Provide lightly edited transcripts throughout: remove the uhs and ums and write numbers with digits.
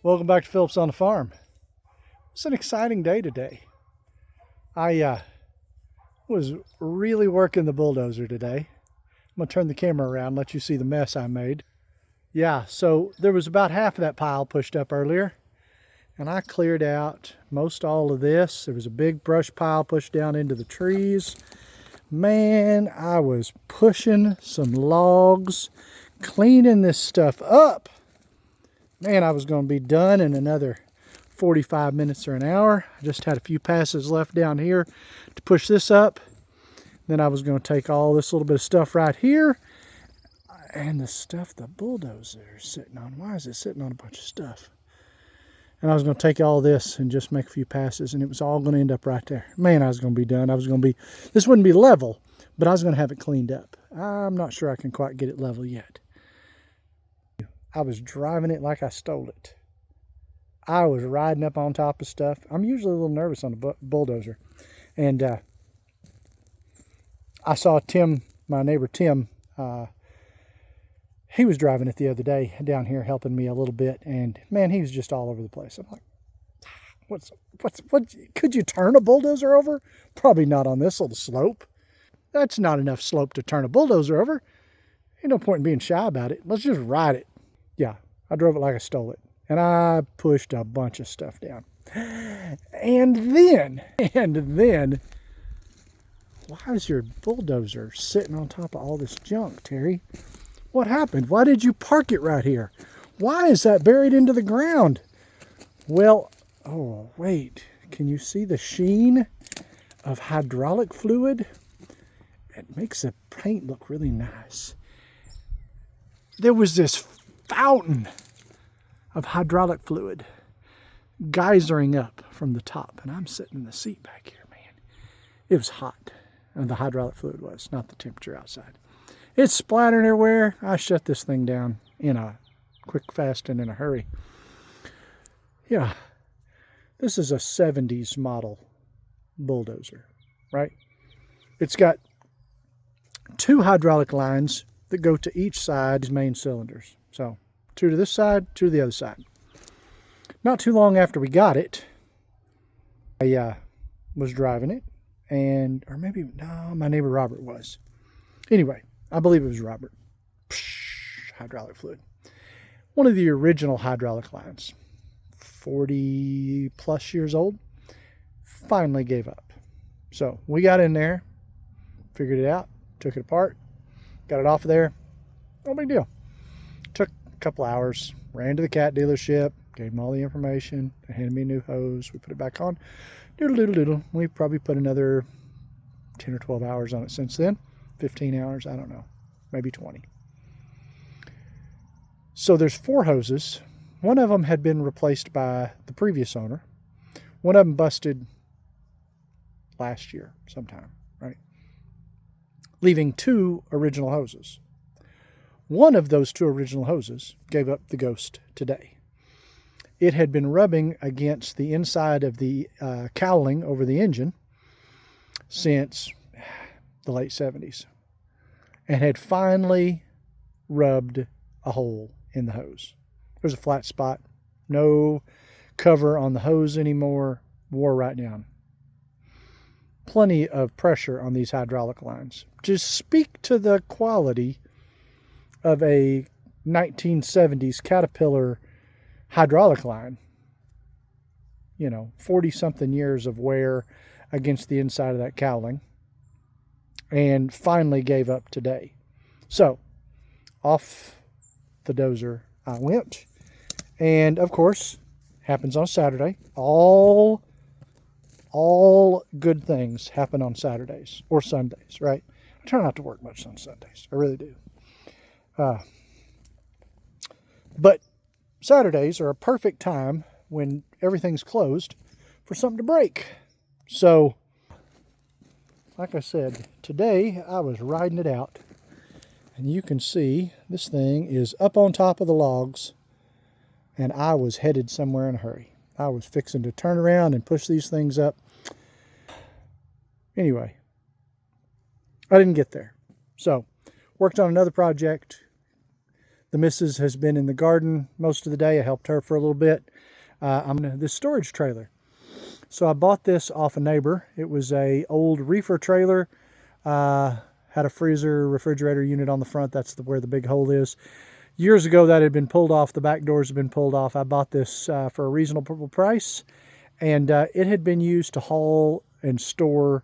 Welcome back to Phillips on the Farm. It's an exciting day today. I was really working the bulldozer today. I'm going to turn the camera around and let you see the mess I made. Yeah, so there was about half of that pile pushed up earlier, and I cleared out most all of this. There was a big brush pile pushed down into the trees. Man, I was pushing some logs, cleaning this stuff up. Man, I was going to be done in another 45 minutes or an hour. I just had a few passes left down here to push this up. Then I was going to take all this little bit of stuff right here and the stuff the bulldozer is sitting on. Why is it sitting on a bunch of stuff? And I was going to take all this and just make a few passes, and it was all going to end up right there. Man, I was going to be done. This wouldn't be level, but I was going to have it cleaned up. I'm not sure I can quite get it level yet. I was driving it like I stole it. I was riding up on top of stuff. I'm usually a little nervous on the bulldozer. And I saw Tim, my neighbor Tim, he was driving it the other day down here helping me a little bit. And man, he was just all over the place. I'm like, what, could you turn a bulldozer over? Probably not on this little slope. That's not enough slope to turn a bulldozer over. Ain't no point in being shy about it. Let's just ride it. Yeah, I drove it like I stole it. And I pushed a bunch of stuff down. And then, why is your bulldozer sitting on top of all this junk, Terry? What happened? Why did you park it right here? Why is that buried into the ground? Well, oh, wait. Can you see the sheen of hydraulic fluid? It makes the paint look really nice. There was this fountain of hydraulic fluid geysering up from the top, and I'm sitting in the seat back here, man. It was hot, and the hydraulic fluid was, not the temperature outside. It's splattering everywhere. I shut this thing down in a quick, fast, and in a hurry. Yeah, this is a 70s model bulldozer, right? It's got two hydraulic lines that go to each side of main cylinders. So, two to this side, two to the other side. Not too long after we got it, I was driving it, or maybe, no, my neighbor Robert was. Anyway, I believe it was Robert. Psh, hydraulic fluid. One of the original hydraulic lines, 40 plus years old, finally gave up. So, we got in there, figured it out, took it apart, got it off of there. No big deal. Took a couple hours, ran to the cat dealership, gave them all the information. They handed me a new hose. We put it back on. Doodle. We probably put another 10 or 12 hours on it since then. 15 hours, I don't know. Maybe 20. So there's 4 hoses. One of them had been replaced by the previous owner. One of them busted last year sometime, right? Leaving 2 original hoses. One of those 2 original hoses gave up the ghost today. It had been rubbing against the inside of the cowling over the engine since the late 70s and had finally rubbed a hole in the hose. There's a flat spot, no cover on the hose anymore, wore right down. Plenty of pressure on these hydraulic lines. Just speak to the quality of a 1970s Caterpillar hydraulic line. 40-something years of wear against the inside of that cowling. And finally gave up today. So, off the dozer I went. And, of course, happens on Saturday. All good things happen on Saturdays or Sundays, right? I try not to work much on Sundays. I really do. But Saturdays are a perfect time when everything's closed for something to break. So, like I said, today I was riding it out, and you can see this thing is up on top of the logs, and I was headed somewhere in a hurry. I was fixing to turn around and push these things up. Anyway, I didn't get there. So, worked on another project. The missus has been in the garden most of the day. I helped her for a little bit. I'm in this storage trailer. So I bought this off a neighbor. It was a old reefer trailer. Had a freezer, refrigerator unit on the front. That's where the big hole is. Years ago, that had been pulled off. The back doors had been pulled off. I bought this for a reasonable price, and it had been used to haul and store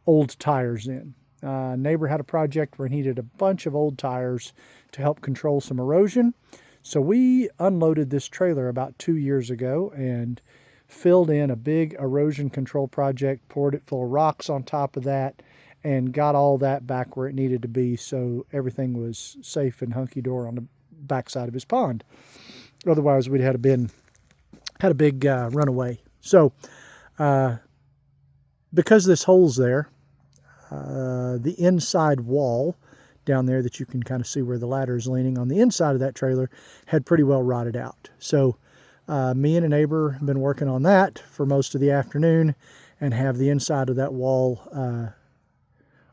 old tires in. Neighbor had a project where he needed a bunch of old tires to help control some erosion. So we unloaded this trailer about 2 years ago and filled in a big erosion control project, poured it full of rocks on top of that, and got all that back where it needed to be so everything was safe and hunky-dory on the backside of his pond. Otherwise, we'd had a big runaway. So because this hole's there, the inside wall down there that you can kind of see where the ladder is leaning on the inside of that trailer had pretty well rotted out. So me and a neighbor have been working on that for most of the afternoon and have the inside of that wall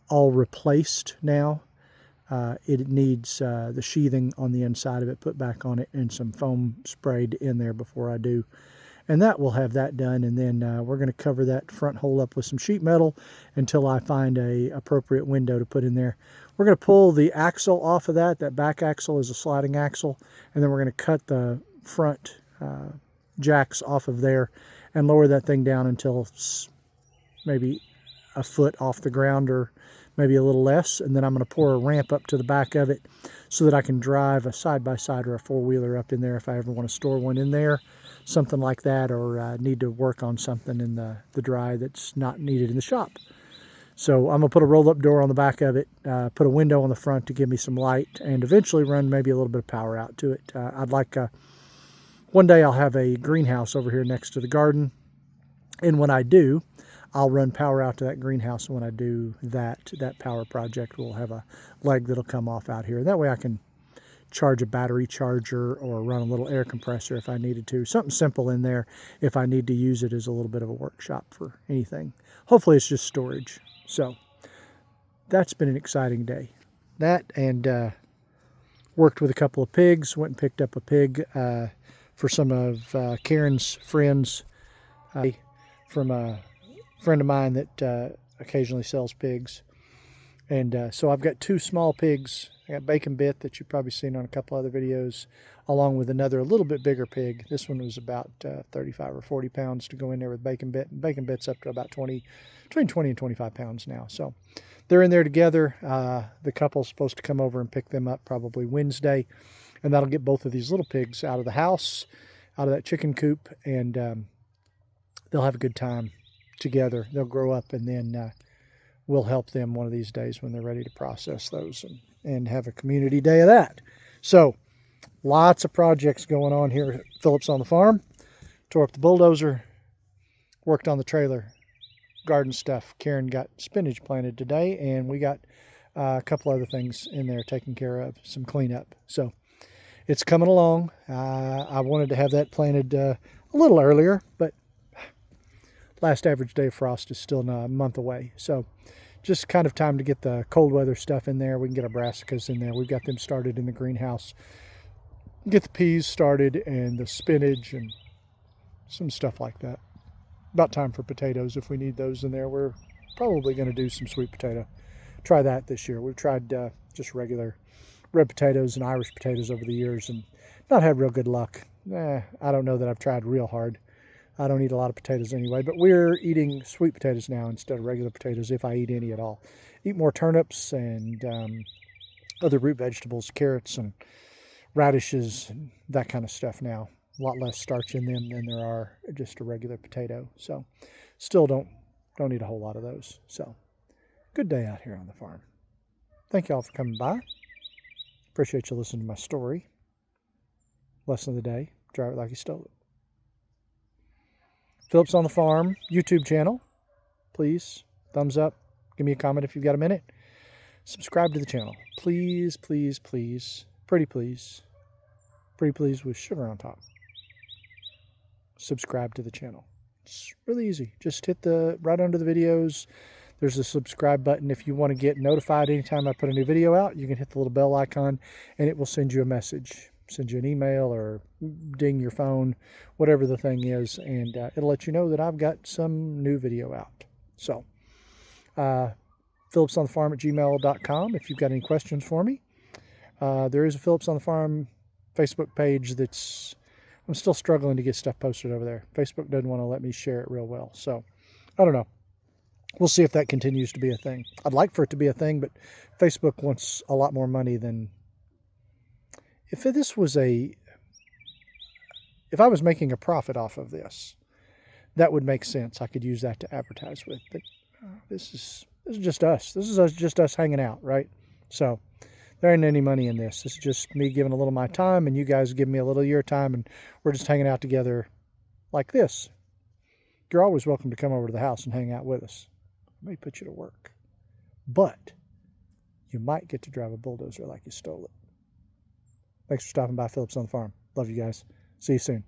all replaced now. It needs the sheathing on the inside of it put back on it and some foam sprayed in there before I do. And that will have that done, and then we're going to cover that front hole up with some sheet metal until I find a appropriate window to put in there. We're going to pull the axle off of that. That back axle is a sliding axle, and then we're going to cut the front jacks off of there and lower that thing down until maybe a foot off the ground or maybe a little less, and then I'm going to pour a ramp up to the back of it so that I can drive a side-by-side or a four-wheeler up in there if I ever want to store one in there, something like that, or need to work on something in the dry that's not needed in the shop. So I'm going to put a roll-up door on the back of it, put a window on the front to give me some light, and eventually run maybe a little bit of power out to it. I'd like, one day I'll have a greenhouse over here next to the garden, and when I do, I'll run power out to that greenhouse, and when I do that power project will have a leg that'll come off out here. That way I can charge a battery charger or run a little air compressor if I needed to. Something simple in there if I need to use it as a little bit of a workshop for anything. Hopefully it's just storage. So that's been an exciting day. That and worked with a couple of pigs. Went and picked up a pig for some of Karen's friends from a friend of mine that occasionally sells pigs. And so I've got 2 small pigs. I got Bacon Bit that you've probably seen on a couple other videos, along with another a little bit bigger pig. This one was about 35 or 40 pounds to go in there with Bacon Bit. And Bacon Bit's up to about between 20 and 25 pounds now. So they're in there together. The couple's supposed to come over and pick them up probably Wednesday. And that'll get both of these little pigs out of the house, out of that chicken coop, and they'll have a good time together. They'll grow up, and then we'll help them one of these days when they're ready to process those and have a community day of that. So lots of projects going on here at Phillips on the Farm. Tore up the bulldozer, worked on the trailer, garden stuff. Karen got spinach planted today, and we got a couple other things in there taken care of, some cleanup. So it's coming along. I wanted to have that planted a little earlier, but last average day of frost is still a month away. So just kind of time to get the cold weather stuff in there. We can get our brassicas in there. We've got them started in the greenhouse. Get the peas started and the spinach and some stuff like that. About time for potatoes if we need those in there. We're probably going to do some sweet potato. Try that this year. We've tried just regular red potatoes and Irish potatoes over the years and not had real good luck. I don't know that I've tried real hard. I don't eat a lot of potatoes anyway, but we're eating sweet potatoes now instead of regular potatoes, if I eat any at all. Eat more turnips and other root vegetables, carrots and radishes, and that kind of stuff now. A lot less starch in them than there are just a regular potato. So still don't eat a whole lot of those. So good day out here on the farm. Thank you all for coming by. Appreciate you listening to my story. Lesson of the day, drive it like you stole it. Phillips on the Farm YouTube channel. Please, thumbs up. Give me a comment if you've got a minute. Subscribe to the channel. Please, please, please. Pretty please. Pretty please with sugar on top. Subscribe to the channel. It's really easy. Just hit right under the videos. There's a subscribe button. If you want to get notified anytime I put a new video out, you can hit the little bell icon and it will send you a message, send you an email or ding your phone, whatever the thing is, and it'll let you know that I've got some new video out. So, phillipsonthefarm@gmail.com if you've got any questions for me. There is a Phillips on the Farm Facebook page that's, I'm still struggling to get stuff posted over there. Facebook doesn't want to let me share it real well. So, I don't know. We'll see if that continues to be a thing. I'd like for it to be a thing, but Facebook wants a lot more money than... If I was making a profit off of this, that would make sense. I could use that to advertise with. But this is just us. This is just us hanging out, right? So there ain't any money in this. This is just me giving a little of my time, and you guys give me a little of your time, and we're just hanging out together like this. You're always welcome to come over to the house and hang out with us. Let me put you to work. But you might get to drive a bulldozer like you stole it. Thanks for stopping by Phillips on the Farm. Love you guys. See you soon.